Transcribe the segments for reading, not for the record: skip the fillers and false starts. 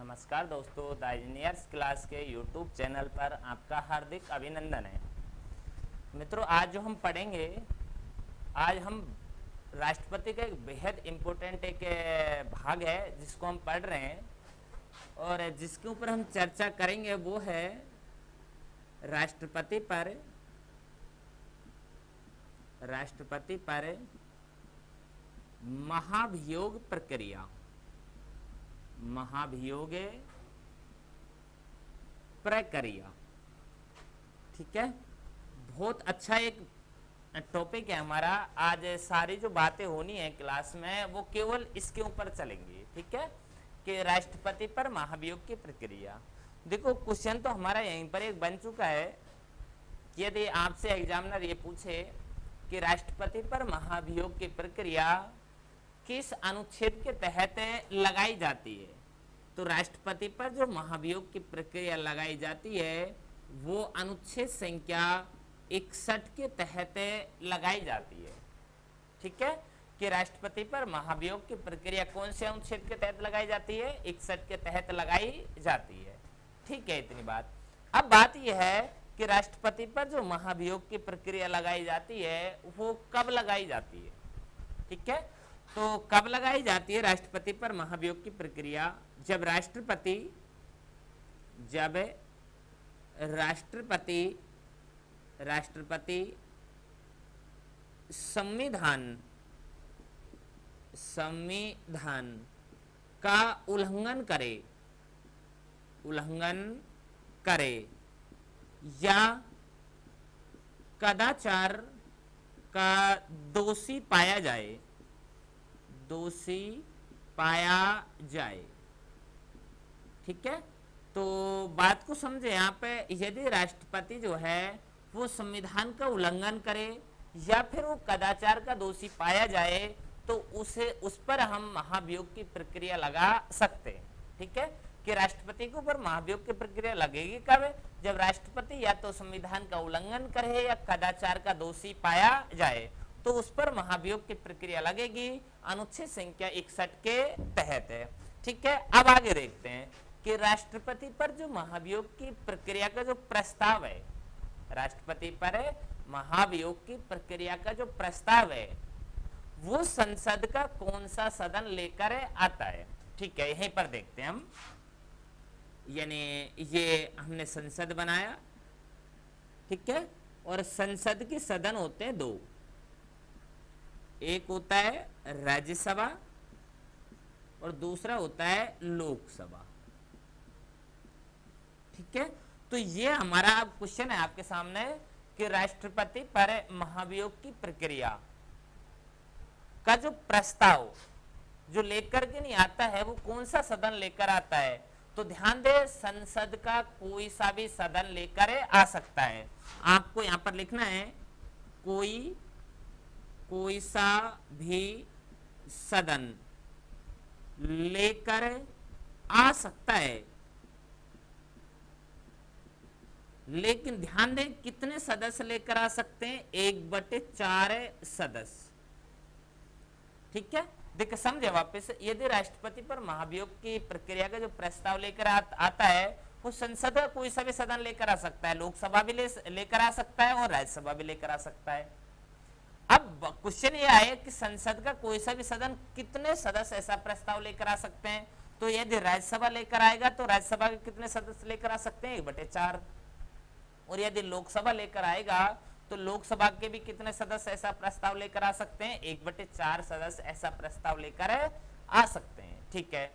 नमस्कार दोस्तों, the engineers class के यूट्यूब चैनल पर आपका हार्दिक अभिनंदन है। मित्रों, आज जो हम पढ़ेंगे, आज हम राष्ट्रपति का एक बेहद इम्पोर्टेंट एक भाग है जिसको हम पढ़ रहे हैं और जिसके ऊपर हम चर्चा करेंगे वो है राष्ट्रपति पर महाभियोग प्रक्रिया। महाभियोग प्रक्रिया, ठीक है। बहुत अच्छा एक टॉपिक है हमारा। आज सारी जो बातें होनी है क्लास में वो केवल इसके ऊपर चलेंगी, ठीक है, कि राष्ट्रपति पर महाभियोग की प्रक्रिया। देखो, क्वेश्चन तो हमारा यहीं पर एक बन चुका है कि यदि आपसे एग्जामिनर ये पूछे कि राष्ट्रपति पर महाभियोग की प्रक्रिया किस अनुच्छेद के तहत लगाई जाती है, तो राष्ट्रपति पर जो महाभियोग की प्रक्रिया लगाई जाती है वो अनुच्छेद संख्या 61 के तहत लगाई जाती है, ठीक है। कि राष्ट्रपति पर महाभियोग की प्रक्रिया कौन से अनुच्छेद के तहत लगाई जाती है? 61 के तहत लगाई जाती है, ठीक है। इतनी बात। अब बात यह है कि राष्ट्रपति पर जो महाभियोग की प्रक्रिया लगाई जाती है वो कब लगाई जाती है, ठीक है। तो कब लगाई जाती है राष्ट्रपति पर महाभियोग की प्रक्रिया? जब राष्ट्रपति संविधान का उल्लंघन करे या कदाचार का दोषी पाया जाए, ठीक है। तो बात को समझे यहाँ पे, यदि राष्ट्रपति जो है वो संविधान का उल्लंघन करे या फिर वो कदाचार का दोषी पाया जाए तो उस पर हम महाभियोग की प्रक्रिया लगा सकते हैं, ठीक है। कि राष्ट्रपति के ऊपर महाभियोग की प्रक्रिया लगेगी कब? जब राष्ट्रपति या तो संविधान का उल्लंघन करे या कदाचार का दोषी पाया जाए तो उस पर महाभियोग की प्रक्रिया लगेगी, अनुच्छेद संख्या 61 के तहत है, ठीक है। अब आगे देखते हैं कि राष्ट्रपति पर जो महाभियोग की प्रक्रिया का जो प्रस्ताव है, राष्ट्रपति पर महाभियोग की प्रक्रिया का जो प्रस्ताव है वो संसद का कौन सा सदन लेकर आता है, ठीक है। यहीं पर देखते हैं हम, यानी ये हमने संसद बनाया, ठीक है। और संसद के सदन होते हैं दो, एक होता है राज्यसभा और दूसरा होता है लोकसभा, ठीक है। तो ये हमारा क्वेश्चन है आपके सामने कि राष्ट्रपति पर महाभियोग की प्रक्रिया का जो प्रस्ताव जो लेकर के नहीं आता है वो कौन सा सदन लेकर आता है? तो ध्यान दे, संसद का कोई सा भी सदन लेकर आ सकता है। आपको यहां पर लिखना है कोई सा भी सदन लेकर आ सकता है, लेकिन ध्यान दें कितने सदस्य लेकर आ सकते हैं? 1/4 सदस्य, ठीक है। देखिए, समझे वापस, यदि राष्ट्रपति पर महाभियोग की प्रक्रिया का जो प्रस्ताव लेकर आता है वो संसद का कोई सा भी सदन लेकर आ सकता है, लोकसभा भी लेकर आ सकता है और राज्यसभा भी लेकर आ सकता है। अब क्वेश्चन ये आए कि संसद का कोई सा भी सदन कितने सदस्य ऐसा प्रस्ताव लेकर आ सकते हैं? तो यदि राज्यसभा लेकर आएगा तो राज्यसभा के कितने सदस्य लेकर आ सकते हैं? 1/4। और यदि लोकसभा लेकर आएगा तो लोकसभा के भी कितने सदस्य ऐसा प्रस्ताव लेकर आ सकते हैं? 1/4 सदस्य ऐसा प्रस्ताव लेकर आ सकते हैं, ठीक है।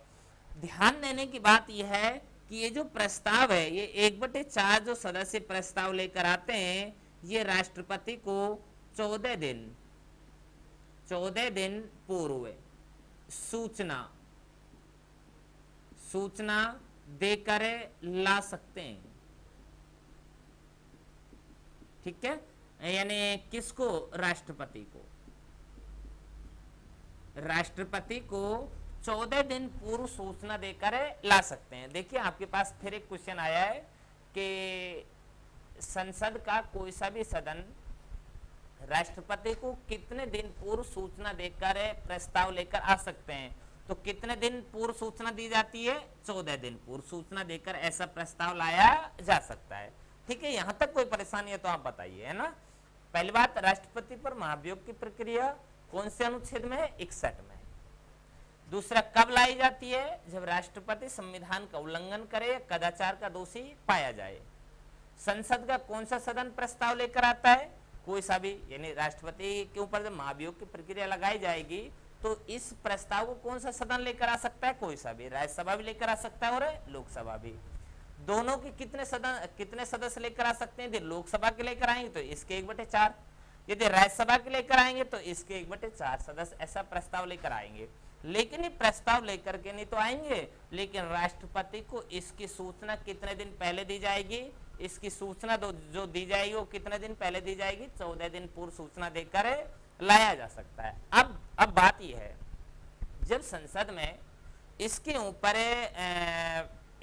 ध्यान देने की बात यह है कि ये जो प्रस्ताव है ये 1/4 जो सदस्य प्रस्ताव लेकर आते हैं ये राष्ट्रपति को 14 दिन पूर्व सूचना देकर ला सकते हैं, ठीक है। यानी किसको? राष्ट्रपति को 14 दिन पूर्व सूचना देकर ला सकते हैं। देखिए, आपके पास फिर एक क्वेश्चन आया है कि संसद का कोई सा भी सदन राष्ट्रपति को कितने दिन पूर्व सूचना देकर प्रस्ताव लेकर आ सकते हैं? तो कितने दिन पूर्व सूचना दी जाती है? 14 दिन पूर्व सूचना देकर ऐसा प्रस्ताव लाया जा सकता है। ठीक है, यहां तक कोई परेशानी है तो आप बताइए, है ना। पहली बात, राष्ट्रपति पर महाभियोग की प्रक्रिया कौन से अनुच्छेद में है? 61 में। दूसरा, कब लाई जाती है? जब राष्ट्रपति संविधान का उल्लंघन करे या कदाचार का दोषी पाया जाए। संसद का कौन सा सदन प्रस्ताव लेकर आता है? कोई सा भी, यानी राष्ट्रपति के ऊपर जब महाभियोग की प्रक्रिया लगाई जाएगी तो इस प्रस्ताव को कौन सा सदन लेकर आ सकता है? कोई सा भी, राज्यसभा भी लेकर आ सकता है और लोकसभा भी। दोनों के कितने सदस्य लेकर आ सकते हैं? यदि लोकसभा के लेकर आएंगे तो इसके 1/4, यदि राज्यसभा के लेकर आएंगे तो इसके 1/4 सदस्य ऐसा प्रस्ताव लेकर आएंगे। लेकिन ये प्रस्ताव लेकर के नहीं तो आएंगे, लेकिन राष्ट्रपति को इसकी सूचना कितने दिन पहले दी जाएगी? इसकी सूचना जो दी जाएगी वो कितने दिन पहले दी जाएगी? 14 दिन पूर्व सूचना देकर लाया जा सकता है। अब बात यह है, जब संसद में इसके ऊपर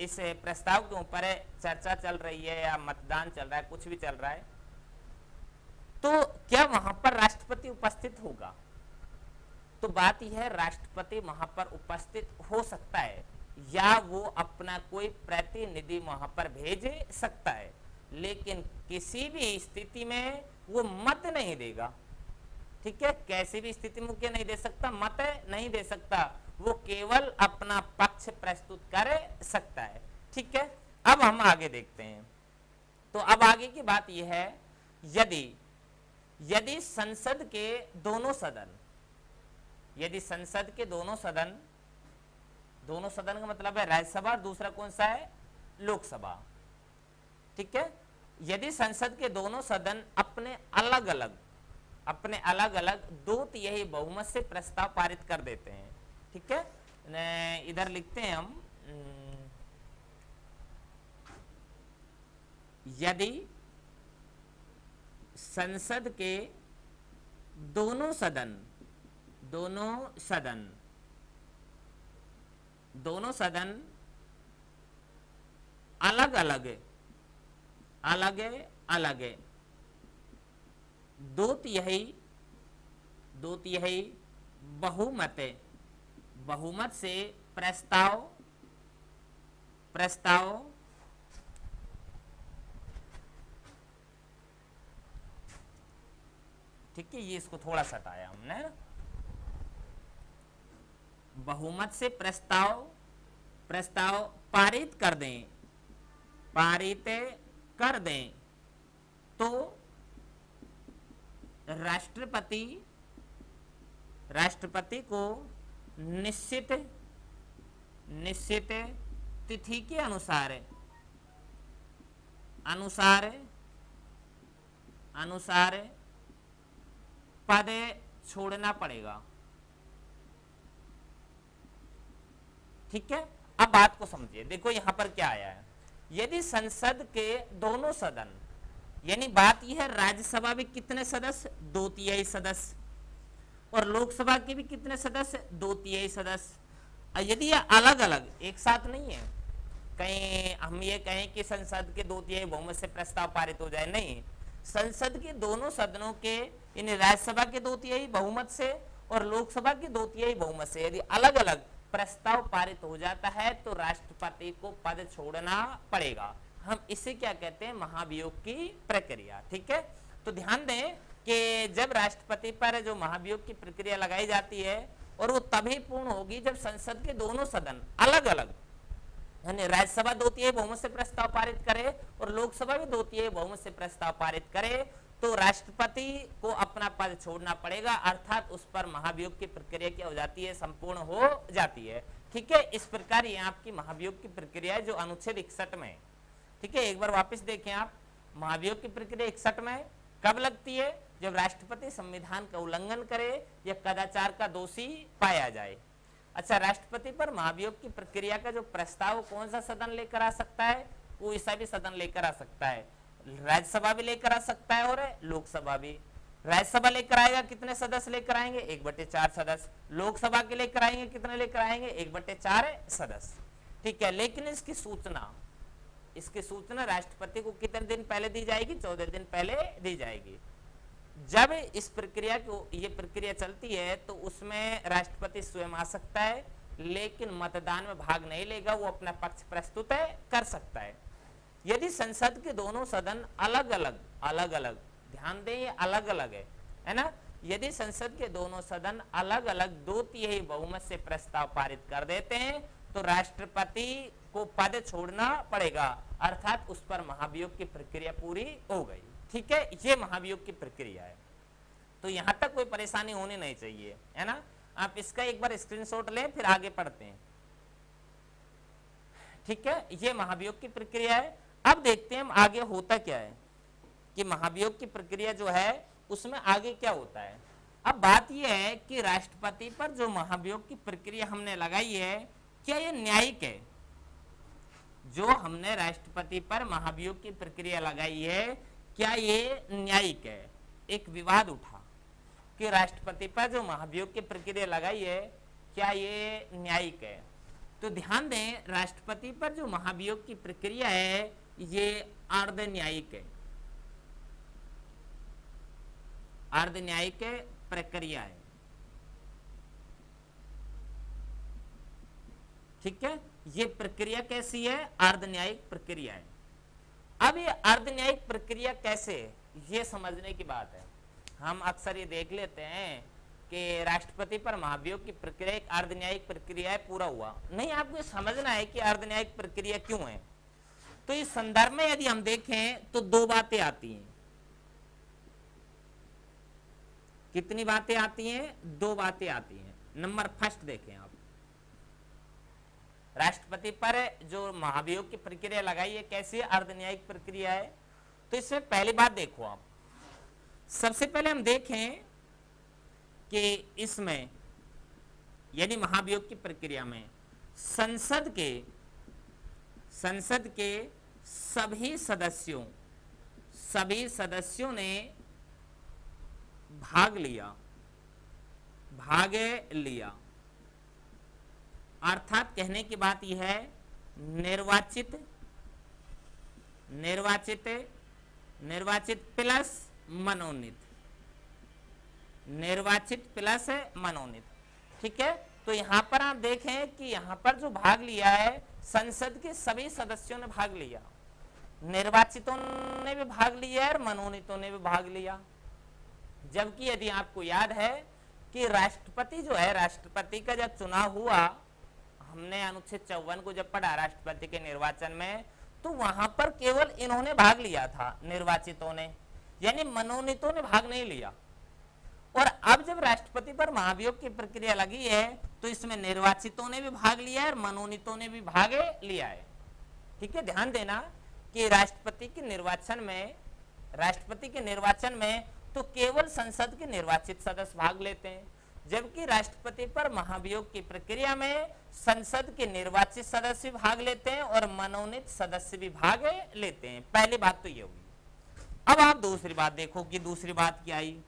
इस प्रस्ताव के ऊपर चर्चा चल रही है या मतदान चल रहा है, कुछ भी चल रहा है, तो क्या वहां पर राष्ट्रपति उपस्थित होगा? तो बात यह है, राष्ट्रपति वहां पर उपस्थित हो सकता है या वो अपना कोई प्रतिनिधि वहां पर भेज सकता है, लेकिन किसी भी स्थिति में वो मत नहीं देगा। ठीक है, कैसी भी स्थिति में क्या नहीं दे सकता? मत नहीं दे सकता, वो केवल अपना पक्ष प्रस्तुत कर सकता है। ठीक है, अब हम आगे देखते हैं। तो अब आगे की बात यह है, यदि संसद के दोनों सदन, यदि संसद के दोनों सदन का मतलब है राज्यसभा और दूसरा कौन सा है? लोकसभा। ठीक है, यदि संसद के दोनों सदन अपने अलग अलग 2/3 बहुमत से प्रस्ताव पारित कर देते हैं। ठीक है, इधर लिखते हैं हम, यदि संसद के दोनों सदन अलग अलग 2/3 बहुमत से प्रस्ताव ठीक है, ये इसको थोड़ा सा हटाया हमने, बहुमत से प्रस्ताव पारित कर दें तो राष्ट्रपति को निश्चित तिथि के अनुसार पद छोड़ना पड़ेगा। ठीक है, अब बात को समझिए। देखो यहां पर क्या आया है, यदि संसद के दोनों सदन, यानी बात यह है राज्यसभा भी कितने सदस्य? 2/3 सदस्य, और लोकसभा के भी कितने सदस्य? 2/3 सदस्य। यदि ये अलग अलग एक साथ नहीं है, कहीं हम ये कहें कि संसद के 2/3 बहुमत से प्रस्ताव पारित हो जाए, नहीं, संसद के दोनों सदनों के, यानी राज्यसभा के 2/3 बहुमत से और लोकसभा के 2/3 बहुमत से यदि अलग अलग प्रस्ताव पारित हो जाता है तो राष्ट्रपति को पद छोड़ना पड़ेगा। हम इसे क्या कहते हैं? महाभियोग की प्रक्रिया। ठीक है, तो ध्यान दें कि जब राष्ट्रपति पर जो महाभियोग की प्रक्रिया लगाई जाती है और वो तभी पूर्ण होगी जब संसद के दोनों सदन अलग अलग, यानी राज्यसभा 2/3 बहुमत से प्रस्ताव पारित करे और लोकसभा भी 2/3 बहुमत से प्रस्ताव पारित करे, तो राष्ट्रपति को अपना पद छोड़ना पड़ेगा, अर्थात उस पर महाभियोग की प्रक्रिया क्या हो जाती है? संपूर्ण हो जाती है। ठीक है, इस प्रकार ये आपकी महाभियोग की प्रक्रिया जो अनुच्छेद 61 में। ठीक है, एक बार वापस देखें आप, महाभियोग की प्रक्रिया 61 में कब लगती है? जब राष्ट्रपति संविधान का उल्लंघन करे या कदाचार का दोषी पाया जाए। अच्छा, राष्ट्रपति पर महाभियोग की प्रक्रिया का जो प्रस्ताव कौन सा सदन लेकर आ सकता है? कोई सा भी सदन लेकर आ सकता है, राज्यसभा भी लेकर आ सकता है और लोकसभा भी। राज्यसभा लेकर आएगा, कितने सदस्य लेकर आएंगे? 1/4 सदस्य। लोकसभा के लेकर आएंगे, कितने लेकर आएंगे? 1/4 सदस्य। ठीक है, लेकिन इसकी सूचना राष्ट्रपति को कितने दिन पहले दी जाएगी? 14 दिन पहले दी जाएगी। जब इस प्रक्रिया को, ये प्रक्रिया चलती है तो उसमें राष्ट्रपति स्वयं आ सकता है लेकिन मतदान में भाग नहीं लेगा, वो अपना पक्ष प्रस्तुत कर सकता है। यदि संसद के दोनों सदन अलग अलग, ध्यान दें ये अलग अलग है ना, यदि संसद के दोनों सदन अलग अलग 2/3 बहुमत से प्रस्ताव पारित कर देते हैं तो राष्ट्रपति को पद छोड़ना पड़ेगा, अर्थात उस पर महाभियोग की प्रक्रिया पूरी हो गई। ठीक है, ये महाभियोग की प्रक्रिया है। तो यहां तक कोई परेशानी होनी नहीं चाहिए, है ना। आप इसका एक बार स्क्रीनशॉट लें, फिर आगे पढ़ते हैं। ठीक है, ये महाभियोग की प्रक्रिया है। अब देखते हैं हम आगे होता क्या है कि महाभियोग की प्रक्रिया जो है उसमें आगे क्या होता है। अब बात यह है कि राष्ट्रपति पर जो महाभियोग की प्रक्रिया हमने लगाई है, क्या ये न्यायिक है? जो हमने राष्ट्रपति पर महाभियोग की प्रक्रिया लगाई है, क्या ये न्यायिक है? एक विवाद उठा कि राष्ट्रपति पर जो महाभियोग की प्रक्रिया लगाई है, क्या ये न्यायिक है? तो ध्यान दें, राष्ट्रपति पर जो महाभियोग की प्रक्रिया है ये अर्ध न्यायिक है, अर्ध न्यायिक प्रक्रिया है। ठीक है, ये प्रक्रिया कैसी है? अर्ध न्यायिक प्रक्रिया है। अब ये अर्ध न्यायिक प्रक्रिया कैसे है, ये समझने की बात है। हम अक्सर ये देख लेते हैं कि राष्ट्रपति पर महाभियोग की प्रक्रिया एक अर्ध न्यायिक प्रक्रिया है, पूरा हुआ नहीं। आपको समझना है कि अर्ध न्यायिक प्रक्रिया क्यों है। तो इस संदर्भ में यदि हम देखें तो 2 बातें आती हैं। कितनी बातें आती हैं? 2 बातें आती हैं। नंबर फर्स्ट देखें आप, राष्ट्रपति पर जो महाभियोग की प्रक्रिया लगाई है कैसी है? अर्ध न्यायिक प्रक्रिया है। तो इसमें पहली बात देखो आप, सबसे पहले हम देखें कि इसमें यानी महाभियोग की प्रक्रिया में संसद के सभी सदस्यों ने भाग लिया। अर्थात कहने की बात यह है, निर्वाचित प्लस मनोनीत। ठीक है, तो यहां पर आप देखें कि यहां पर जो भाग लिया है, संसद के सभी सदस्यों ने भाग लिया, निर्वाचितों ने भी भाग लिया और मनोनीतों ने भी भाग लिया। जबकि यदि आपको याद है कि राष्ट्रपति जो है, राष्ट्रपति का जब चुनाव हुआ, हमने अनुच्छेद 54 को जब पढ़ा राष्ट्रपति के निर्वाचन में, तो वहां पर केवल इन्होंने भाग लिया था, निर्वाचितों ने, यानी मनोनीतों ने भाग नहीं लिया। और अब जब राष्ट्रपति पर महाभियोग की प्रक्रिया लगी है तो इसमें निर्वाचितों ने भी भाग लिया है और मनोनीतों ने भी भाग लिया है। ठीक है, ध्यान देना कि राष्ट्रपति के निर्वाचन में तो केवल संसद के निर्वाचित सदस्य भाग लेते हैं, जबकि राष्ट्रपति पर महाभियोग की प्रक्रिया में संसद के निर्वाचित सदस्य भाग लेते हैं और मनोनीत सदस्य भी भाग लेते हैं। पहली बात तो ये हुई। अब आप दूसरी बात देखो कि दूसरी बात क्या आई।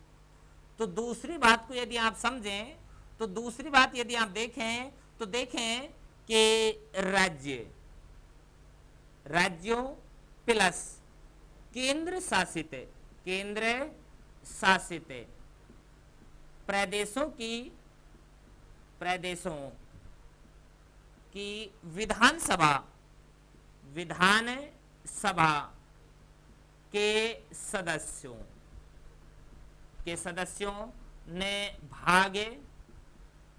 तो दूसरी बात को यदि आप समझें, तो दूसरी बात यदि आप देखें तो देखें कि राज्यों प्लस केंद्र शासित प्रदेशों की विधानसभा के सदस्यों ने भाग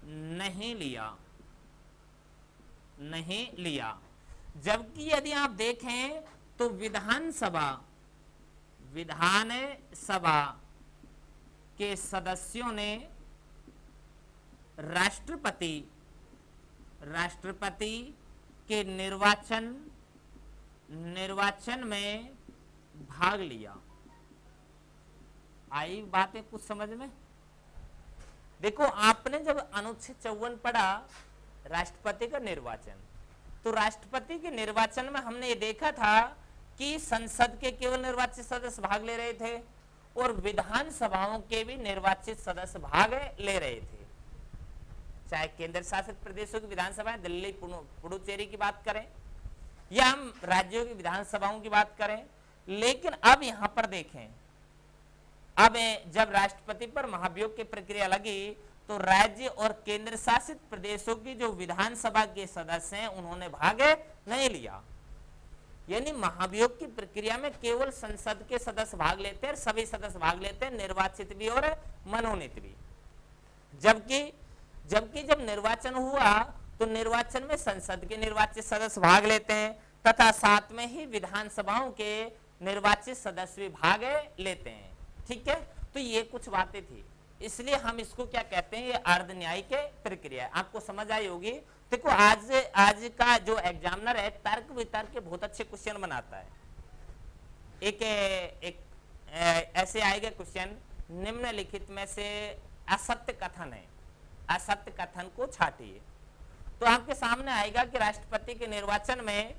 नहीं लिया। जबकि यदि आप देखें तो विधानसभा के सदस्यों ने राष्ट्रपति के निर्वाचन में भाग लिया। आई बातें कुछ समझ में? देखो, आपने जब अनुच्छेद 54 पढ़ा राष्ट्रपति का निर्वाचन, तो राष्ट्रपति के निर्वाचन में हमने ये देखा था कि संसद के केवल निर्वाचित सदस्य भाग ले रहे थे और विधानसभाओं के भी निर्वाचित सदस्य भाग ले रहे थे। चाहे केंद्र शासित प्रदेशों की विधानसभाएं, दिल्ली पुडुचेरी की बात करें या हम राज्यों की विधानसभाओं की बात करें। लेकिन अब यहां पर देखें, अब जब राष्ट्रपति पर महाभियोग की प्रक्रिया लगी तो राज्य और केंद्र शासित प्रदेशों की जो विधानसभा के सदस्य हैं उन्होंने भाग नहीं लिया। यानी महाभियोग की प्रक्रिया में केवल संसद के सदस्य भाग लेते हैं, सभी सदस्य भाग लेते हैं, निर्वाचित भी और मनोनीत भी। जबकि जब निर्वाचन हुआ तो निर्वाचन में संसद के निर्वाचित सदस्य भाग लेते हैं तथा साथ में ही विधानसभाओं के निर्वाचित सदस्य भी भाग लेते हैं। ठीक है, तो ये कुछ बातें थी, इसलिए हम इसको क्या कहते हैं, ये अर्ध न्यायिक प्रक्रिया। आपको समझ आई होगी। देखो आज का जो एग्जामिनर है तर्क वितर्क के बहुत अच्छे क्वेश्चन बनाता है। एक ऐसे आएगा क्वेश्चन, निम्नलिखित में से असत्य कथन है, असत्य कथन को छाटिए। तो आपके सामने आएगा कि राष्ट्रपति के निर्वाचन में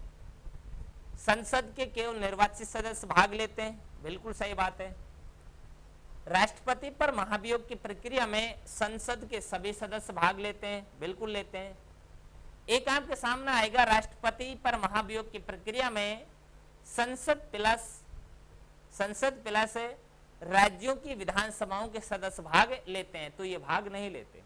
संसद के केवल निर्वाचित सदस्य भाग लेते हैं, बिल्कुल सही बात है। राष्ट्रपति पर महाभियोग की प्रक्रिया में संसद के सभी सदस्य भाग लेते हैं, बिल्कुल लेते हैं। एक आपके सामने आएगा राष्ट्रपति पर महाभियोग की प्रक्रिया में संसद प्लस राज्यों की विधानसभाओं के सदस्य भाग लेते हैं, तो ये भाग नहीं लेते।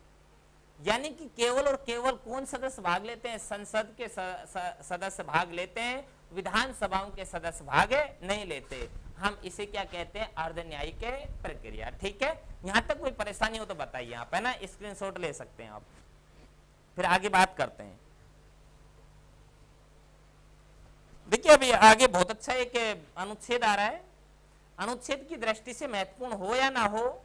यानी कि केवल और केवल कौन सदस्य भाग लेते हैं, संसद के सदस्य भाग लेते हैं, विधानसभाओं के सदस्य भाग नहीं लेते। हम इसे क्या कहते हैं, अर्ध न्यायिक प्रक्रिया। ठीक है, यहां तक कोई परेशानी हो तो बताइए आप, है ना, स्क्रीनशॉट ले सकते हैं आप। फिर आगे बात करते हैं। देखिए अभी आगे बहुत अच्छा एक अनुच्छेद आ रहा है। अनुच्छेद की दृष्टि से महत्वपूर्ण हो या ना हो,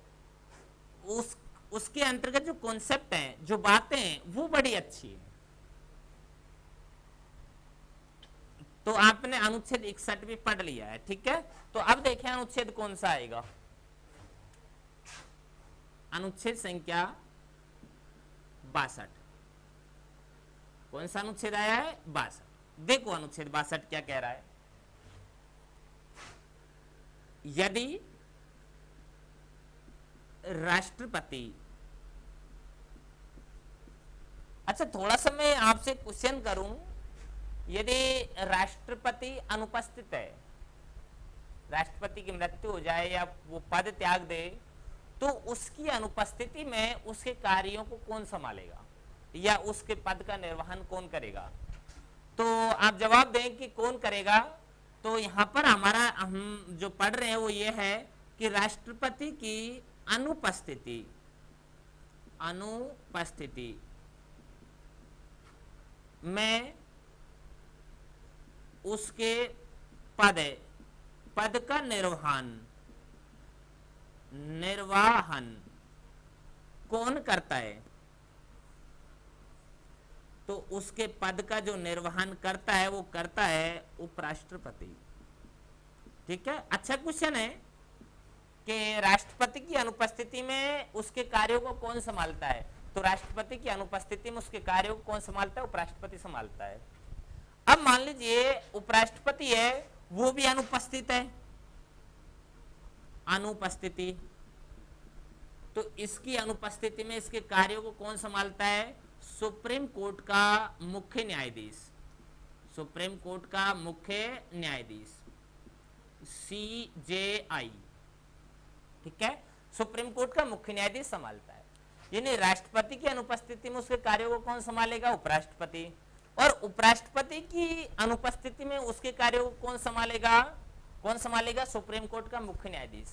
उसके अंतर्गत जो कॉन्सेप्ट हैं, जो बातें हैं, वो बड़ी अच्छी है। तो आपने अनुच्छेद 61 भी पढ़ लिया है। ठीक है, तो अब देखें अनुच्छेद कौन सा आएगा। अनुच्छेद संख्या 62। कौन सा अनुच्छेद आया है, 62। देखो अनुच्छेद 62 क्या कह रहा है। यदि राष्ट्रपति, अच्छा थोड़ा सा मैं आपसे क्वेश्चन करूं, यदि राष्ट्रपति अनुपस्थित है, राष्ट्रपति की मृत्यु हो जाए या वो पद त्याग दे, तो उसकी अनुपस्थिति में उसके कार्यों को कौन संभालेगा या उसके पद का निर्वहन कौन करेगा। तो आप जवाब दें कि कौन करेगा। तो यहां पर हमारा हम जो पढ़ रहे हैं वो ये है कि राष्ट्रपति की अनुपस्थिति में उसके पद का निर्वाहन कौन करता है। तो उसके पद का जो निर्वहन करता है वो करता है उपराष्ट्रपति। ठीक है, अच्छा क्वेश्चन है कि राष्ट्रपति की अनुपस्थिति में उसके कार्यों को कौन संभालता है। तो राष्ट्रपति की अनुपस्थिति में उसके कार्यों को कौन संभालता है, उपराष्ट्रपति संभालता है। अब मान लीजिए उपराष्ट्रपति है वो भी अनुपस्थित है, अनुपस्थिति, तो इसकी अनुपस्थिति में इसके कार्यों को कौन संभालता है, सुप्रीम कोर्ट का मुख्य न्यायाधीश, सुप्रीम कोर्ट का मुख्य न्यायाधीश CJI। ठीक है, सुप्रीम कोर्ट का मुख्य न्यायाधीश संभालता है। यानी राष्ट्रपति की अनुपस्थिति में उसके कार्यों को कौन संभालेगा, उपराष्ट्रपति, और उपराष्ट्रपति की अनुपस्थिति में उसके कार्यों को कौन संभालेगा, सुप्रीम कोर्ट का मुख्य न्यायाधीश।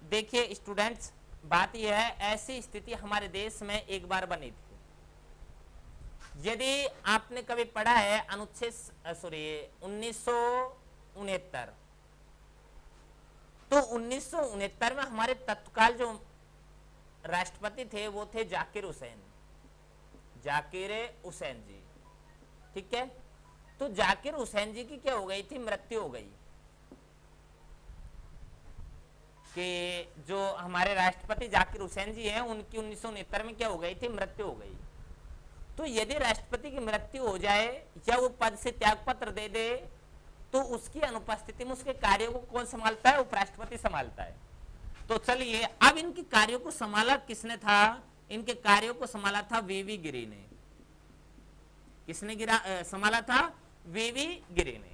देखिए स्टूडेंट्स, बात यह है, ऐसी स्थिति हमारे देश में एक बार बनी थी। यदि आपने कभी पढ़ा है अनुच्छेद 1969, तो 1969 में हमारे तत्काल जो राष्ट्रपति थे वो थे जाकिर हुसैन जी। ठीक है, तो जाकिर हुसैन जी की क्या हो गई थी, मृत्यु हो गई। कि जो हमारे राष्ट्रपति जाकिर हुसैन जी हैं उनकी 1969 में क्या हो गई थी, मृत्यु हो गई। तो यदि राष्ट्रपति की मृत्यु हो जाए या वो पद से त्यागपत्र दे दे, तो उसकी अनुपस्थिति में उसके कार्यों को कौन संभालता है, उपराष्ट्रपति संभालता है। तो चलिए अब इनके कार्यों को संभाला किसने था, इनके कार्यों को संभाला था वीवी गिरी ने। किसने संभाला था, वीवी गिरी ने।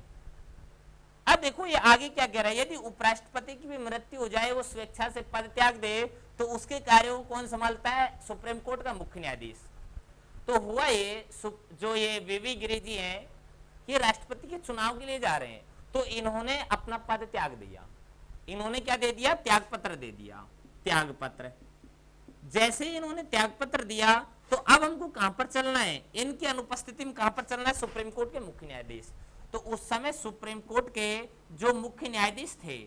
अब देखो ये आगे क्या कह रहा है, यदि उपराष्ट्रपति की भी मृत्यु हो जाए, वो स्वेच्छा से पद त्याग दे, तो उसके कार्यों को कौन संभालता है? सुप्रीम कोर्ट का मुख्य न्यायाधीश। तो हुआ ये, जो ये वीवी गिरी जी हैं, ये राष्ट्रपति के चुनाव के लिए जा रहे हैं, तो इन्होंने अपना पद त्याग दिया। इन्होंने क्या दे दिया? त्याग पत्र दे दिया, त्याग पत्र। जैसे ही इन्होंने त्याग पत्र दिया, तो अब हमको कहां पर चलना है? इनकी अनुपस्थिति में कहां पर चलना है? सुप्रीम कोर्ट के मुख्य न्यायाधीश। तो उस समय सुप्रीम कोर्ट के जो मुख्य न्यायाधीश थे,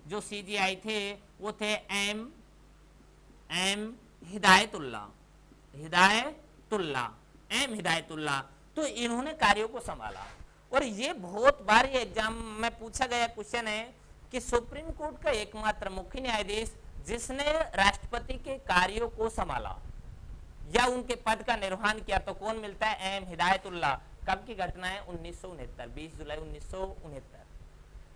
जो सीजीआई थे, वो थे एम हिदायतुल्ला, एम हिदायतुल्ला। तो इन्होंने कार्यों को संभाला। और ये बहुत बार ये एग्जाम में पूछा गया क्वेश्चन है कि सुप्रीम कोर्ट का एकमात्र मुख्य न्यायाधीश जिसने राष्ट्रपति के कार्यों को संभाला या उनके पद का निर्वहन किया, तो कौन मिलता है? एम हिदायतुल्ला। कब की घटना है? 1969, 20 जुलाई 1969।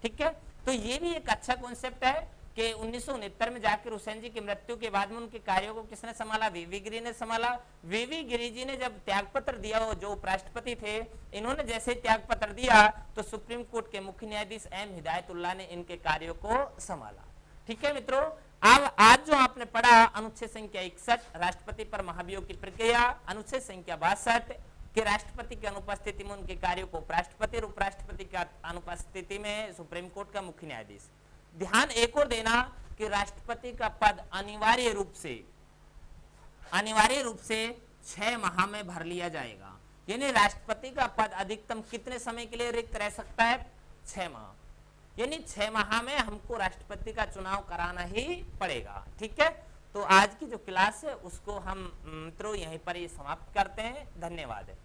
ठीक है, तो ये भी एक अच्छा कॉन्सेप्ट है कि 1969 में जाकर हुसैन जी की मृत्यु के बाद में उनके कार्यों को किसने संभाला? वीवी गिरी ने संभाला। वीवी गिरी जी ने जब त्यागपत्र दिया, जो उपराष्ट्रपति थे, इन्होंने जैसे त्यागपत्र दिया, तो सुप्रीम कोर्ट के मुख्य न्यायाधीश एम हिदायतुल्ला ने इनके कार्यों को संभाला। ठीक है मित्रों, अब आज जो आपने पढ़ा अनुच्छेद संख्या 61 राष्ट्रपति पर महाभियोग की प्रक्रिया, अनुच्छेद संख्या 62 कि राष्ट्रपति की अनुपस्थिति में उनके कार्यों को उपराष्ट्रपति और उपराष्ट्रपति की अनुपस्थिति में सुप्रीम कोर्ट का मुख्य न्यायाधीश। ध्यान एक और देना कि राष्ट्रपति का पद अनिवार्य रूप से 6 माह में भर लिया जाएगा। यानी राष्ट्रपति का पद अधिकतम कितने समय के लिए रिक्त रह सकता है? 6 माह। यानी 6 माह में हमको राष्ट्रपति का चुनाव कराना ही पड़ेगा। ठीक है, तो आज की जो क्लास है उसको हम मित्रों यहीं पर ही समाप्त करते हैं। धन्यवाद है।